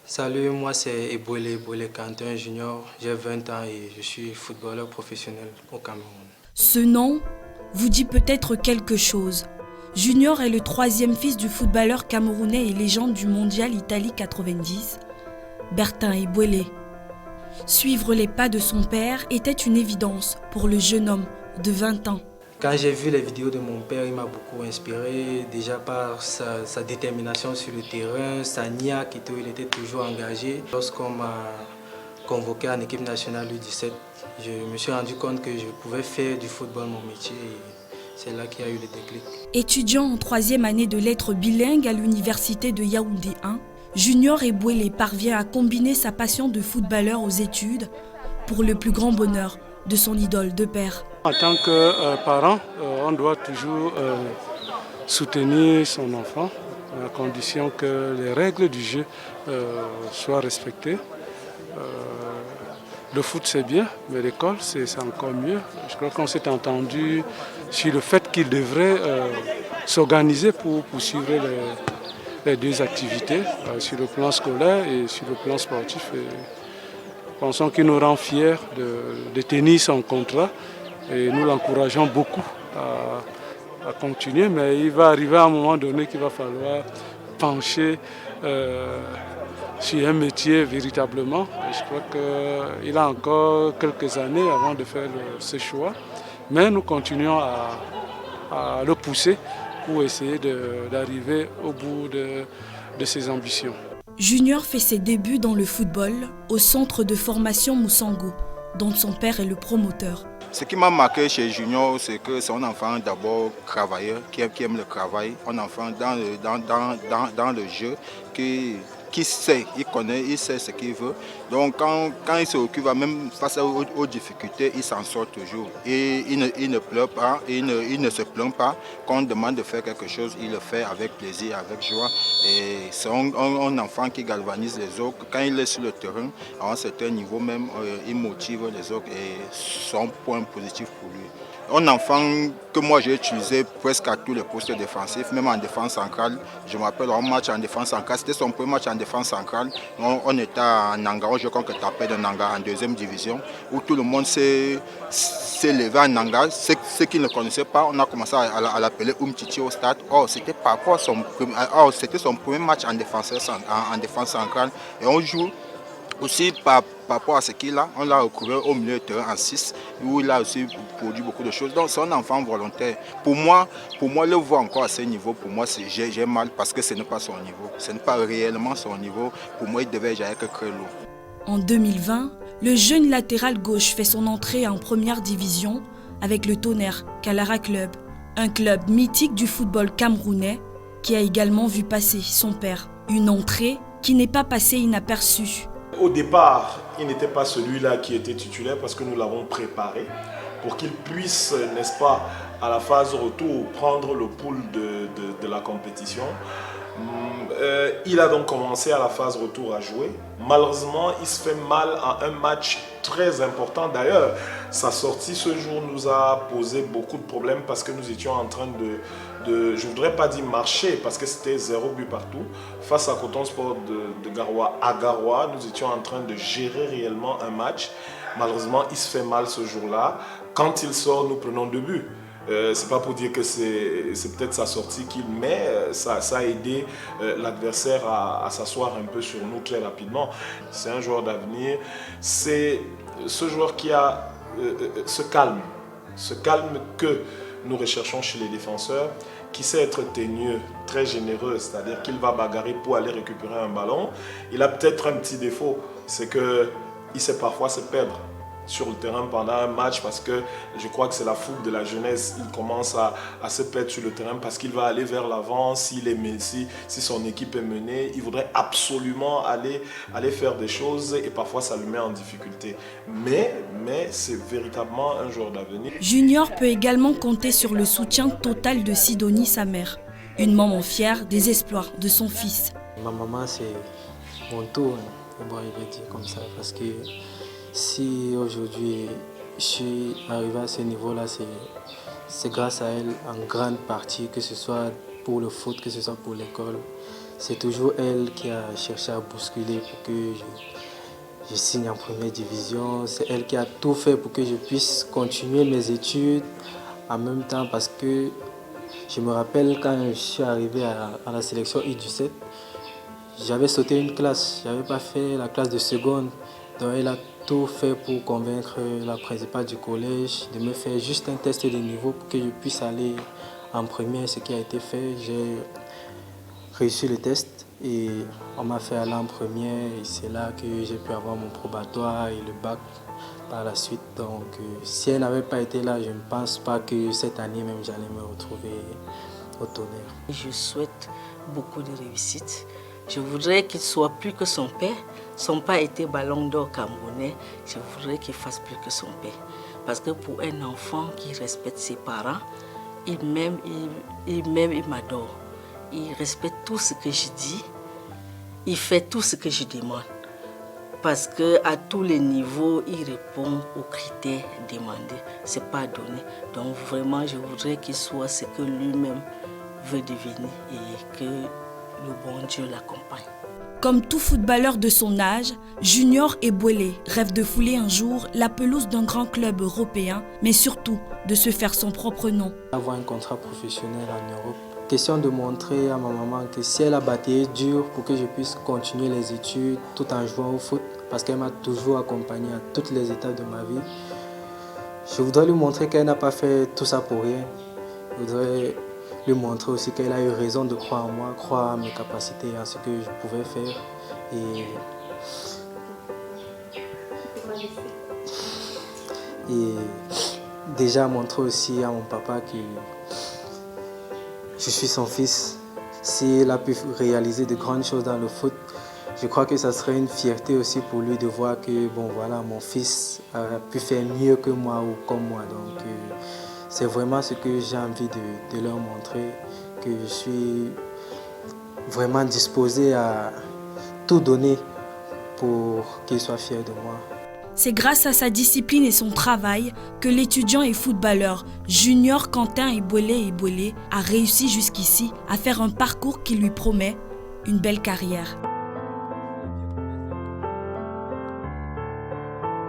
Salut, moi c'est Ebouele Quentin Junior, j'ai 20 ans et je suis footballeur professionnel au Cameroun. Ce nom vous dit peut-être quelque chose. Junior est le troisième fils du footballeur camerounais et légende du mondial Italie 90, Bertin Ebouele. Suivre les pas de son père était une évidence pour le jeune homme de 20 ans. Quand j'ai vu les vidéos de mon père, il m'a beaucoup inspiré, déjà par sa détermination sur le terrain, sa niaque, il était toujours engagé. Lorsqu'on m'a convoqué en équipe nationale U17, je me suis rendu compte que je pouvais faire du football mon métier et c'est là qu'il y a eu le déclic. Étudiant en troisième année de lettres bilingues à l'université de Yaoundé 1, Junior Ebouele parvient à combiner sa passion de footballeur aux études pour le plus grand bonheur de son idole de père. En tant que parent, on doit toujours soutenir son enfant à condition que les règles du jeu soient respectées. Le foot c'est bien, mais l'école c'est encore mieux. Je crois qu'on s'est entendu sur le fait qu'il devrait s'organiser pour suivre les deux activités, sur le plan scolaire et sur le plan sportif. Et pensons qu'il nous rend fiers de tenir son contrat et nous l'encourageons beaucoup à continuer, mais il va arriver à un moment donné qu'il va falloir pencher sur un métier véritablement. Et je crois qu'il a encore quelques années avant de faire ce choix, mais nous continuons à le pousser pour essayer d'arriver au bout de ses ambitions. Junior fait ses débuts dans le football au centre de formation Moussango, dont son père est le promoteur. Ce qui m'a marqué chez Junior, c'est que c'est un enfant d'abord travailleur, qui aime le travail, un enfant dans le jeu, qui sait, il connaît, il sait ce qu'il veut. Donc quand il se occupe, même face aux difficultés, il s'en sort toujours. Et il ne pleure pas, il ne se plaint pas. Quand on demande de faire quelque chose, il le fait avec plaisir, avec joie. Et c'est un enfant qui galvanise les autres. Quand il est sur le terrain, à un certain niveau même, il motive les autres et c'est un point positif pour lui. Un enfant que moi j'ai utilisé presque à tous les postes défensifs, même en défense centrale. Je me rappelle un match en défense centrale, c'était son premier match en défense centrale. On était à Nanga, je crois que tapait de Nanga en deuxième division, où tout le monde s'est levé à Nanga. Ceux qui ne le connaissaient pas, on a commencé à l'appeler Umtiti au stade. C'était son premier match en défense centrale. Et on joue aussi par rapport à ce qu'il a, on l'a recouvert au milieu de terrain en 6, où il a aussi produit beaucoup de choses. Donc c'est un enfant volontaire. Pour moi, le voir encore à ce niveau, pour moi, j'ai mal parce que ce n'est pas son niveau. Ce n'est pas réellement son niveau. Pour moi, il devait jamais que très lourd. En 2020, le jeune latéral gauche fait son entrée en première division avec le Tonnerre Kalara Club, un club mythique du football camerounais qui a également vu passer son père. Une entrée qui n'est pas passée inaperçue. Au départ, il n'était pas celui-là qui était titulaire parce que nous l'avons préparé pour qu'il puisse, n'est-ce pas, à la phase retour, prendre le pouls de la compétition. Il a donc commencé à la phase retour à jouer. Malheureusement, il se fait mal à un match très important. D'ailleurs, sa sortie ce jour nous a posé beaucoup de problèmes parce que nous étions en train je ne voudrais pas dire marcher parce que c'était 0 but partout. Face à Coton Sport de Garoua à Garoua, nous étions en train de gérer réellement un match. Malheureusement, il se fait mal ce jour-là. Quand il sort, nous prenons 2 buts. C'est pas pour dire que c'est peut-être sa sortie qu'il met, ça a aidé l'adversaire à s'asseoir un peu sur nous très rapidement. C'est un joueur d'avenir, c'est ce joueur qui a ce calme que nous recherchons chez les défenseurs, qui sait être teigneux, très généreux, c'est-à-dire qu'il va bagarrer pour aller récupérer un ballon. Il a peut-être un petit défaut, c'est qu'il sait parfois se perdre sur le terrain pendant un match parce que je crois que c'est la fougue de la jeunesse. Il commence à se perdre sur le terrain parce qu'il va aller vers l'avant. Si son équipe est menée, il voudrait absolument aller faire des choses et parfois ça le met en difficulté. Mais c'est véritablement un joueur d'avenir. Junior peut également compter sur le soutien total de Sidonie, sa mère, une maman fière des exploits de son fils. Ma maman, c'est mon tour, bon, il va dire comme ça, parce que si aujourd'hui je suis arrivé à ce niveau-là, c'est grâce à elle en grande partie, que ce soit pour le foot, que ce soit pour l'école. c'est toujours elle qui a cherché à bousculer pour que je signe en première division. C'est elle qui a tout fait pour que je puisse continuer mes études en même temps, parce que je me rappelle quand je suis arrivé à la sélection U17, j'avais sauté une classe, je n'avais pas fait la classe de seconde. Donc elle a tout fait pour convaincre la principale du collège de me faire juste un test de niveau pour que je puisse aller en première, ce qui a été fait. J'ai réussi le test et on m'a fait aller en première, et c'est là que j'ai pu avoir mon probatoire et le bac par la suite. Donc si elle n'avait pas été là, je ne pense pas que cette année même j'allais me retrouver au Tonnerre. Je souhaite beaucoup de réussite. Je voudrais qu'il soit plus que son père. Son père était ballon d'or camerounais. Je voudrais qu'il fasse plus que son père. Parce que pour un enfant qui respecte ses parents, il m'aime, il m'adore. Il respecte tout ce que je dis. Il fait tout ce que je demande. Parce qu'à tous les niveaux, il répond aux critères demandés. Ce n'est pas donné. Donc vraiment, je voudrais qu'il soit ce que lui-même veut devenir et que le bon Dieu l'accompagne. Comme tout footballeur de son âge, Junior Ebouele rêve de fouler un jour la pelouse d'un grand club européen, mais surtout de se faire son propre nom. Avoir un contrat professionnel en Europe. Question de montrer à ma maman que si elle a bataillé dur pour que je puisse continuer les études tout en jouant au foot, parce qu'elle m'a toujours accompagné à toutes les étapes de ma vie, je voudrais lui montrer qu'elle n'a pas fait tout ça pour rien. Je voudrais lui montrer aussi qu'elle a eu raison de croire en moi, croire en mes capacités, en ce que je pouvais faire. Et déjà montrer aussi à mon papa que je suis son fils. S'il a pu réaliser de grandes choses dans le foot, je crois que ça serait une fierté aussi pour lui de voir que bon, voilà, mon fils a pu faire mieux que moi ou comme moi. Donc c'est vraiment ce que j'ai envie de leur montrer, que je suis vraiment disposé à tout donner pour qu'ils soient fiers de moi. C'est grâce à sa discipline et son travail que l'étudiant et footballeur Junior Quentin Ebouele a réussi jusqu'ici à faire un parcours qui lui promet une belle carrière.